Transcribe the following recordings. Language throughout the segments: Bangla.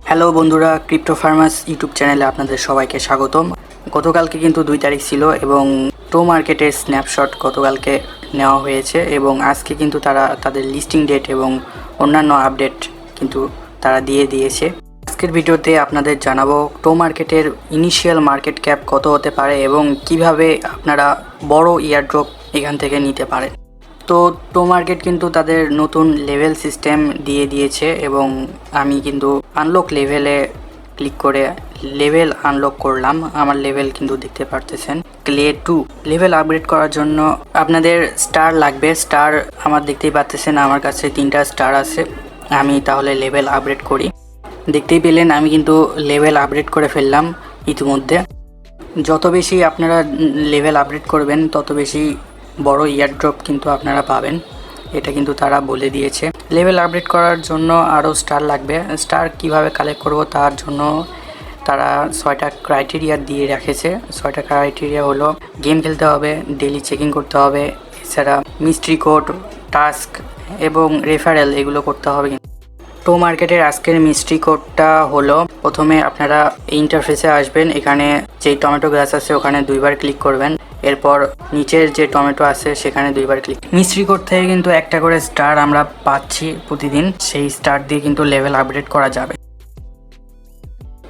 হ্যালো বন্ধুরা, ক্রিপ্টো ফার্মার্স ইউটিউব চ্যানেলে আপনাদের সবাইকে স্বাগতম। গতকালকে কিন্তু 2 তারিখ ছিল এবং টো মার্কেটের স্ন্যাপশট গতকালকে নেওয়া হয়েছে এবং আজকে কিন্তু তারা তাদের লিস্টিং ডেট এবং অন্যান্য আপডেট কিন্তু তারা দিয়ে দিয়েছে। আজকের ভিডিওতে আপনাদের জানাবো টো মার্কেটের ইনিশিয়াল মার্কেট ক্যাপ কত হতে পারে এবং কিভাবে আপনারা বড় ইয়ারড্রপ এখান থেকে নিতে পারেন। তো টো মার্কেট কিন্তু তাদের নতুন লেভেল সিস্টেম দিয়ে দিয়েছে এবং আমি কিন্তু আনলক লেভেলে ক্লিক করে লেভেল আনলক করলাম। আমার লেভেল কিন্তু দেখতে পারতেছেন ক্লে 2। লেভেল আপগ্রেড করার জন্য আপনাদের স্টার লাগবে। স্টার আমার দেখতেই পাচ্ছেন আমার কাছে 3টা স্টার আছে। আমি তাহলে লেভেল আপগ্রেড করি। দেখতেই পেলেন আমি কিন্তু লেভেল আপগ্রেড করে ফেললাম ইতিমধ্যে। যত বেশি আপনারা লেভেল আপগ্রেড করবেন তত বেশি বড় ইয়ারড্রপ কিন্তু আপনারা পাবেন, এটা কিন্তু তারা বলে দিয়েছে। লেভেল আপডেট করার জন্য আরও স্টার লাগবে। স্টার কিভাবে কালেক্ট করব তার জন্য তারা 6টা ক্রাইটেরিয়া দিয়ে রেখেছে। 6টা ক্রাইটেরিয়া হলো গেম খেলতে হবে, ডেইলি চেকিং করতে হবে, এছাড়া মিস্ট্রি কোড, টাস্ক এবং রেফারেল এগুলো করতে হবে। টো মার্কেটের আজকের মিস্ট্রি কোডটা হলো, প্রথমে আপনারা ইন্টারফেসে আসবেন, এখানে যেই টমেটো গাছ আছে ওখানে 2বার ক্লিক করবেন, এরপর নিচের যে টমেটো আছে সেখানে 2বার ক্লিক। মিস্ট্রি কোড থেকে কিন্তু একটা করে স্টার আমরা পাচ্ছি প্রতিদিন, সেই স্টার দিয়ে কিন্তু লেভেল আপডেট করা যাবে।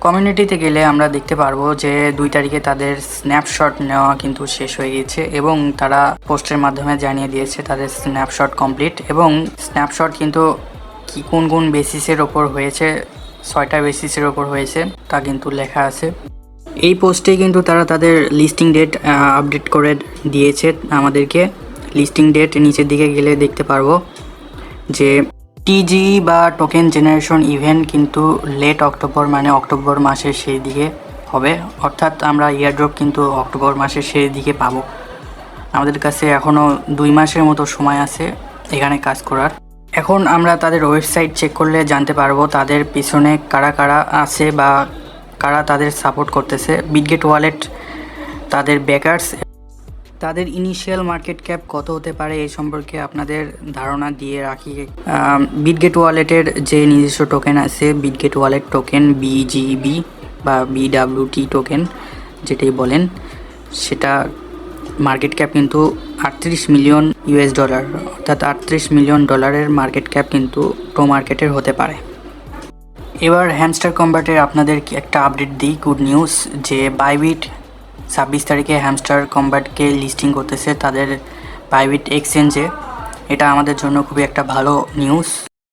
কমিউনিটিতে গেলে আমরা দেখতে পারবো যে 2 তারিখে তাদের স্ন্যাপশট নেওয়া কিন্তু শেষ হয়ে গেছে এবং তারা পোস্টের মাধ্যমে জানিয়ে দিয়েছে তাদের স্ন্যাপশট কমপ্লিট। এবং স্ন্যাপশট কিন্তু কি কোন কোন বেসিসের ওপর হয়েছে, 6টা বেসিসের ওপর হয়েছে তা কিন্তু লেখা আছে। এই পোস্টে কিন্তু তারা তাদের লিস্টিং ডেট আপডেট করে দিয়েছে আমাদেরকে। লিস্টিং ডেট নিচের দিকে গেলে দেখতে পারবো যে টিজি বা টোকেন জেনারেশন ইভেন্ট কিন্তু লেট অক্টোবর মানে অক্টোবর মাসের সেই দিকে হবে, অর্থাৎ আমরা ইয়ারড্রপ কিন্তু অক্টোবর মাসের সেই দিকে পাবো। আমাদের কাছে এখনও 2 মাসের মতো সময় আছে এখানে কাজ করার। এখন আমরা তাদের ওয়েবসাইট চেক করলে জানতে পারবো তাদের পিছনে কারা কারা আছে বা কারা তাদের সাপোর্ট করতেছে। বিটগেট ওয়ালেট তাদের ব্যাকার্স, তাদের ইনিশিয়াল মার্কেট ক্যাপ কত হতে পারে এই সম্পর্কে আপনাদের ধারণা দিয়ে রাখি। বিটগেট ওয়ালেটের যে নিজস্ব টোকেন আছে, বিটগেট ওয়ালেট টোকেন বিজিবি বা বিডাব্লিউটি টোকেন যেটাই বলেন, সেটা মার্কেট ক্যাপ কিন্তু 38 মিলিয়ন ইউএস ডলার, অর্থাৎ 38 মিলিয়ন ডলারের মার্কেট ক্যাপ কিন্তু টো মার্কেটের হতে পারে। এবার হ্যামস্টার কম্ব্যাটের আপনাদের একটা আপডেট দিই, গুড নিউজ, যে বাইবিট 26 তারিখে হ্যামস্টার কম্ব্যাটকে লিস্টিং করতেছে তাদের বাইবিট এক্সচেঞ্জে। এটা আমাদের জন্য খুবই একটা ভালো নিউজ।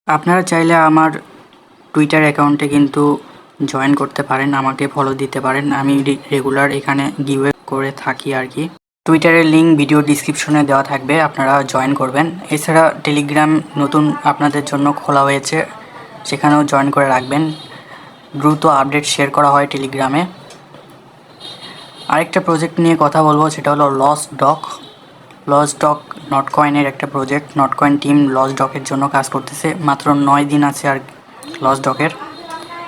আপনারা চাইলে আমার টুইটার অ্যাকাউন্টে কিন্তু জয়েন করতে পারেন, আমাকে ফলো দিতে পারেন। আমি রেগুলার এখানে গিভওয়ে করে থাকি আর কি। টুইটারের লিঙ্ক ভিডিও ডিসক্রিপশনে দেওয়া থাকবে, আপনারা জয়েন করবেন। এছাড়া টেলিগ্রাম নতুন আপনাদের জন্য খোলা হয়েছে, সেখানেও জয়েন করে রাখবেন। দ্রুত আপডেট শেয়ার করা হয় টেলিগ্রামে। আরেকটা প্রজেক্ট নিয়ে কথা বলবো, সেটা হলো লস্ট ডক। লস্ট ডক নটকয়েনের একটা প্রজেক্ট। নটকয়েন টিম লস্ট ডকের জন্য কাজ করতেছে। মাত্র 9 দিন আছে আর লস্ট ডকের,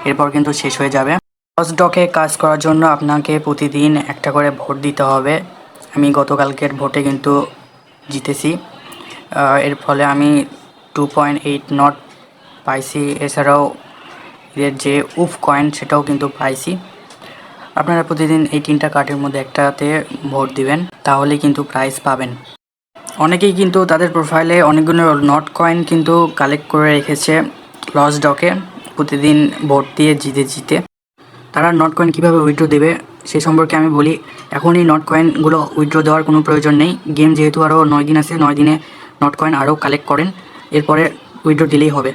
এরপর কিন্তু শেষ হয়ে যাবে। লস্ট ডকে কাজ করার জন্য আপনাকে প্রতিদিন একটা করে ভোট দিতে হবে। আমি গতকালকের ভোটে কিন্তু জিতেছি, এর ফলে আমি 2.8 নট পাইছি। এছাড়াও এর যে উফ কয়েন সেটাও কিন্তু পাইছি। আপনারা প্রতিদিন এই 3টা কার্ডের মধ্যে একটাতে ভোট দিবেন, তাহলে কিন্তু প্রাইজ পাবেন। অনেকেই কিন্তু তাদের প্রোফাইলে অনেকগুলো নট কয়েন কিন্তু কালেক্ট করে রেখেছে লস্ট ডকে, প্রতিদিন ভোট দিয়ে জিতে। তারা নট কয়েন কীভাবে উইথড্র দেবে সে সম্পর্কে আমি বলি। এখন এই নট কয়েনগুলো উইথড্র দেওয়ার কোনো প্রয়োজন নেই। গেম যেহেতু আরও 9 দিন আছে, 9 দিনে নট কয়েন আরও কালেক্ট করেন, এরপরে উইথড্র দিলেই হবে।